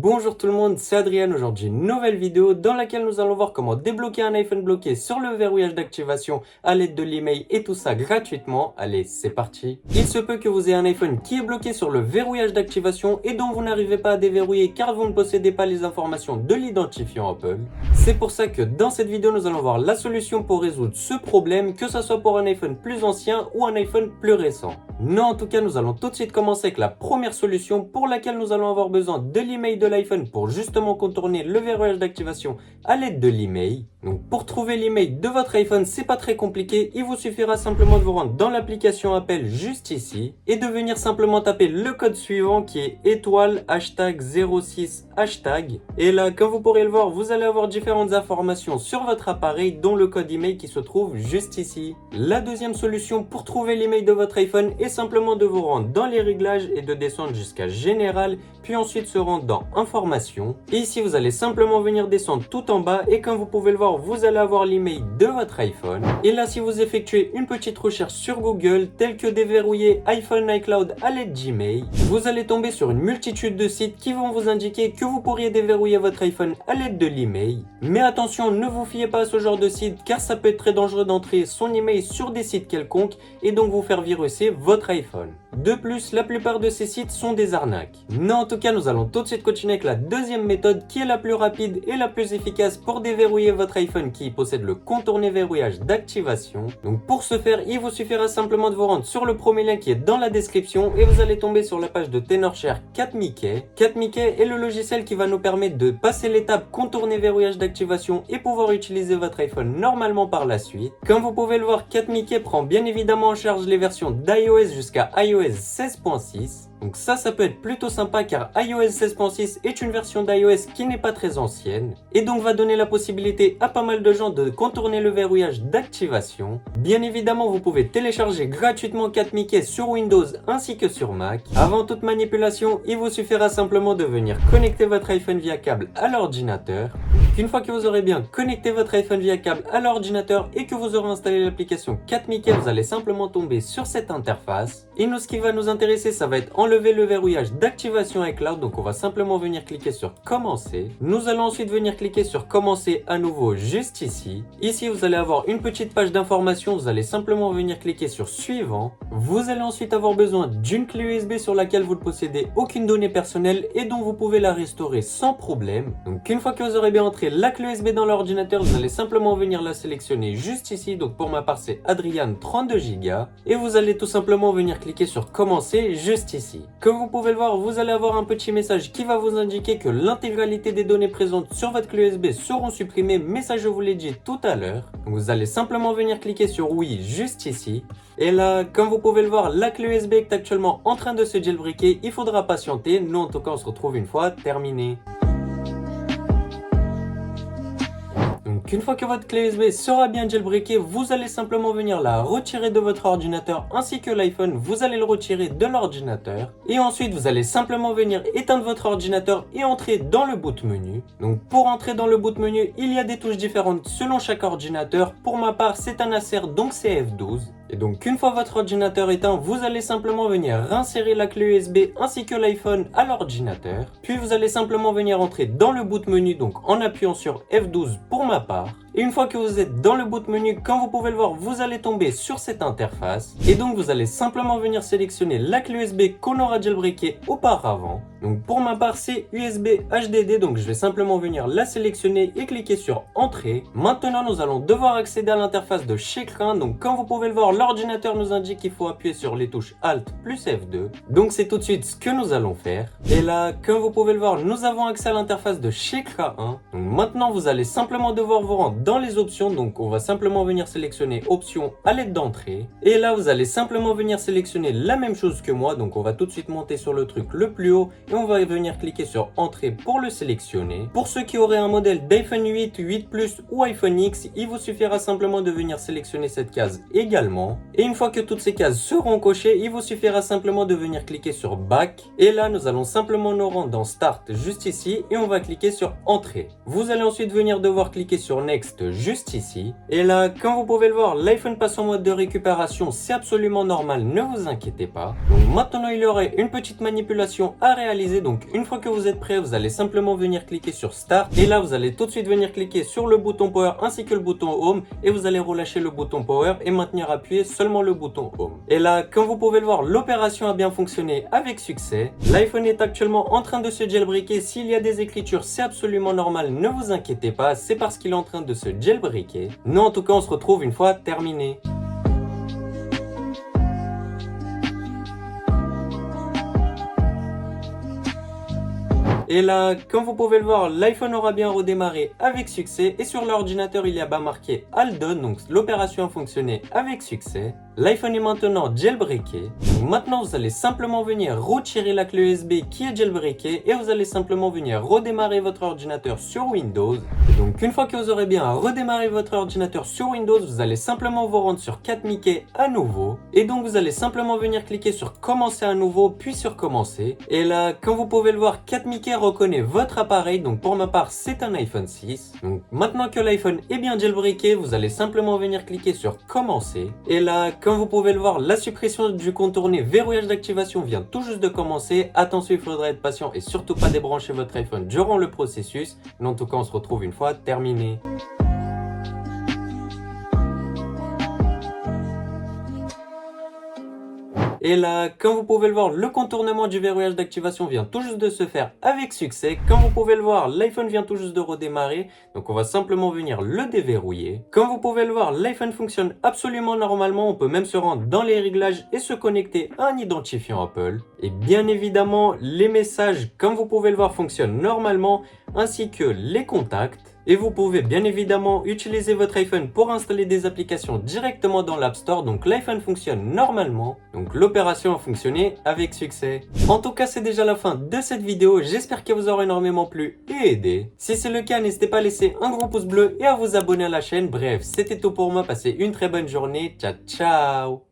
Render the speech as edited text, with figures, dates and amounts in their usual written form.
Bonjour tout le monde, c'est Adrien. Aujourd'hui, nouvelle vidéo dans laquelle nous allons voir comment débloquer un iPhone bloqué sur le verrouillage d'activation à l'aide de l'email et tout ça gratuitement. Allez, c'est parti. Il se peut que vous ayez un iPhone qui est bloqué sur le verrouillage d'activation et dont vous n'arrivez pas à déverrouiller car vous ne possédez pas les informations de l'identifiant Apple. C'est pour ça que dans cette vidéo, nous allons voir la solution pour résoudre ce problème, que ce soit pour un iPhone plus ancien ou un iPhone plus récent. Non, en tout cas, nous allons tout de suite commencer avec la première solution pour laquelle nous allons avoir besoin de l'email de l'iPhone pour justement contourner le verrouillage d'activation à l'aide de l'email. Donc pour trouver l'email de votre iPhone, c'est pas très compliqué, il vous suffira simplement de vous rendre dans l'application Apple juste ici et de venir simplement taper le code suivant qui est étoile hashtag 06 hashtag. Et là, comme vous pourrez le voir, vous allez avoir différentes informations sur votre appareil dont le code email qui se trouve juste ici. La deuxième solution pour trouver l'email de votre iPhone est simplement de vous rendre dans les réglages et de descendre jusqu'à général, puis ensuite se rendre dans informations. Et ici, vous allez simplement venir descendre tout en bas et comme vous pouvez le voir, vous allez avoir l'email de votre iPhone. Et là, si vous effectuez une petite recherche sur Google, telle que déverrouiller iPhone iCloud à l'aide Gmail, vous allez tomber sur une multitude de sites qui vont vous indiquer que vous pourriez déverrouiller votre iPhone à l'aide de l'email. Mais attention, ne vous fiez pas à ce genre de site car ça peut être très dangereux d'entrer son email sur des sites quelconques et donc vous faire viruser votre iPhone. De plus, la plupart de ces sites sont des arnaques. Non, en tout cas, nous allons tout de suite continuer avec la deuxième méthode qui est la plus rapide et la plus efficace pour déverrouiller votre iPhone qui possède le contourné verrouillage d'activation. Donc pour ce faire, il vous suffira simplement de vous rendre sur le premier lien qui est dans la description et vous allez tomber sur la page de Tenorshare 4Mickey. 4Mickey est le logiciel qui va nous permettre de passer l'étape contourné verrouillage d'activation et pouvoir utiliser votre iPhone normalement par la suite. Comme vous pouvez le voir, 4Mickey prend bien évidemment en charge les versions d'iOS jusqu'à iOS 16.6. Donc ça peut être plutôt sympa car iOS 16.6 est une version d'iOS qui n'est pas très ancienne et donc va donner la possibilité à pas mal de gens de contourner le verrouillage d'activation. Bien évidemment, vous pouvez télécharger gratuitement 4Mickey sur Windows ainsi que sur Mac. Avant toute manipulation, il vous suffira simplement de venir connecter votre iPhone via câble à l'ordinateur. Une fois que vous aurez bien connecté votre iPhone via câble à l'ordinateur et que vous aurez installé l'application 4Mickey, vous allez simplement tomber sur cette interface. Et nous, ce qui va nous intéresser, ça va être enlever le verrouillage d'activation iCloud. Donc on va simplement venir cliquer sur commencer. Nous allons ensuite venir cliquer sur commencer à nouveau juste ici. Ici, vous allez avoir une petite page d'information. Vous allez simplement venir cliquer sur suivant. Vous allez ensuite avoir besoin d'une clé USB sur laquelle vous ne possédez aucune donnée personnelle et dont vous pouvez la restaurer sans problème. Donc une fois que vous aurez bien entré la clé USB dans l'ordinateur, vous allez simplement venir la sélectionner juste ici. Donc pour ma part, c'est Adrian 32 Go et vous allez tout simplement venir cliquer sur commencer juste ici. Comme vous pouvez le voir, vous allez avoir un petit message qui va vous indiquer que l'intégralité des données présentes sur votre clé USB seront supprimées, mais ça je vous l'ai dit tout à l'heure. Vous allez simplement venir cliquer sur oui juste ici. Et là, comme vous pouvez le voir, la clé USB est actuellement en train de se jailbreaker. Il faudra patienter. Nous, en tout cas, on se retrouve une fois terminé. Donc une fois que votre clé USB sera bien jailbreakée, vous allez simplement venir la retirer de votre ordinateur ainsi que l'iPhone, vous allez le retirer de l'ordinateur et ensuite vous allez simplement venir éteindre votre ordinateur et entrer dans le boot menu. Donc pour entrer dans le boot menu, il y a des touches différentes selon chaque ordinateur. Pour ma part, c'est un Acer donc c'est F12. Et donc une fois votre ordinateur éteint, vous allez simplement venir réinsérer la clé USB ainsi que l'iPhone à l'ordinateur. Puis vous allez simplement venir entrer dans le boot menu donc en appuyant sur F12 pour ma part. Et une fois que vous êtes dans le boot menu, comme vous pouvez le voir, vous allez tomber sur cette interface. Et donc vous allez simplement venir sélectionner la clé USB qu'on aura jailbreakée auparavant. Donc pour ma part, c'est USB HDD, donc je vais simplement venir la sélectionner et cliquer sur Entrée. Maintenant, nous allons devoir accéder à l'interface de chez Crin. Donc comme vous pouvez le voir, l'ordinateur nous indique qu'il faut appuyer sur les touches Alt plus F2. Donc c'est tout de suite ce que nous allons faire. Et là, comme vous pouvez le voir, nous avons accès à l'interface de chez Crin 1. Donc maintenant, vous allez simplement devoir vous rendre dans les options. Donc on va simplement venir sélectionner Options à l'aide d'entrée. Et là, vous allez simplement venir sélectionner la même chose que moi. Donc on va tout de suite monter sur le truc le plus haut. Et on va venir cliquer sur Entrée pour le sélectionner. Pour ceux qui auraient un modèle d'iPhone 8, 8 Plus ou iPhone X, il vous suffira simplement de venir sélectionner cette case également. Et une fois que toutes ces cases seront cochées, il vous suffira simplement de venir cliquer sur Back. Et là, nous allons simplement nous rendre dans Start juste ici et on va cliquer sur Entrée. Vous allez ensuite venir devoir cliquer sur Next texte juste ici. Et là, comme vous pouvez le voir, l'iPhone passe en mode de récupération, c'est absolument normal, ne vous inquiétez pas. Donc maintenant, il y aurait une petite manipulation à réaliser. Donc une fois que vous êtes prêt, vous allez simplement venir cliquer sur Start. Et là, vous allez tout de suite venir cliquer sur le bouton Power ainsi que le bouton Home. Et vous allez relâcher le bouton Power et maintenir appuyé seulement le bouton Home. Et là, comme vous pouvez le voir, l'opération a bien fonctionné avec succès. L'iPhone est actuellement en train de se jailbreaker. S'il y a des écritures, c'est absolument normal, ne vous inquiétez pas, c'est parce qu'il est en train de se jailbreaker. Nous, en tout cas, on se retrouve une fois terminé. Et là, comme vous pouvez le voir, l'iPhone aura bien redémarré avec succès et sur l'ordinateur, il y a bas marqué All Done, donc l'opération a fonctionné avec succès. L'iPhone est maintenant jailbreaké. Maintenant, vous allez simplement venir retirer la clé USB qui est jailbreakée et vous allez simplement venir redémarrer votre ordinateur sur Windows. Et donc, une fois que vous aurez bien redémarré votre ordinateur sur Windows, vous allez simplement vous rendre sur Cat Mickey à nouveau. Et donc, vous allez simplement venir cliquer sur Commencer à nouveau, puis sur Commencer. Et là, comme vous pouvez le voir, Cat Mickey reconnaît votre appareil. Donc, pour ma part, c'est un iPhone 6. Donc, maintenant que l'iPhone est bien jailbreaké, vous allez simplement venir cliquer sur Commencer. Et là, comme vous pouvez le voir, la suppression du contourné verrouillage d'activation vient tout juste de commencer. Attention, il faudra être patient et surtout pas débrancher votre iPhone durant le processus. Mais en tout cas, on se retrouve une fois terminé. Et là, comme vous pouvez le voir, le contournement du verrouillage d'activation vient tout juste de se faire avec succès. Comme vous pouvez le voir, l'iPhone vient tout juste de redémarrer. Donc on va simplement venir le déverrouiller. Comme vous pouvez le voir, l'iPhone fonctionne absolument normalement. On peut même se rendre dans les réglages et se connecter à un identifiant Apple. Et bien évidemment, les messages, comme vous pouvez le voir, fonctionnent normalement, ainsi que les contacts. Et vous pouvez bien évidemment utiliser votre iPhone pour installer des applications directement dans l'App Store. Donc l'iPhone fonctionne normalement. Donc l'opération a fonctionné avec succès. En tout cas, c'est déjà la fin de cette vidéo. J'espère qu'elle vous aura énormément plu et aidé. Si c'est le cas, n'hésitez pas à laisser un gros pouce bleu et à vous abonner à la chaîne. Bref, c'était tout pour moi. Passez une très bonne journée. Ciao, ciao!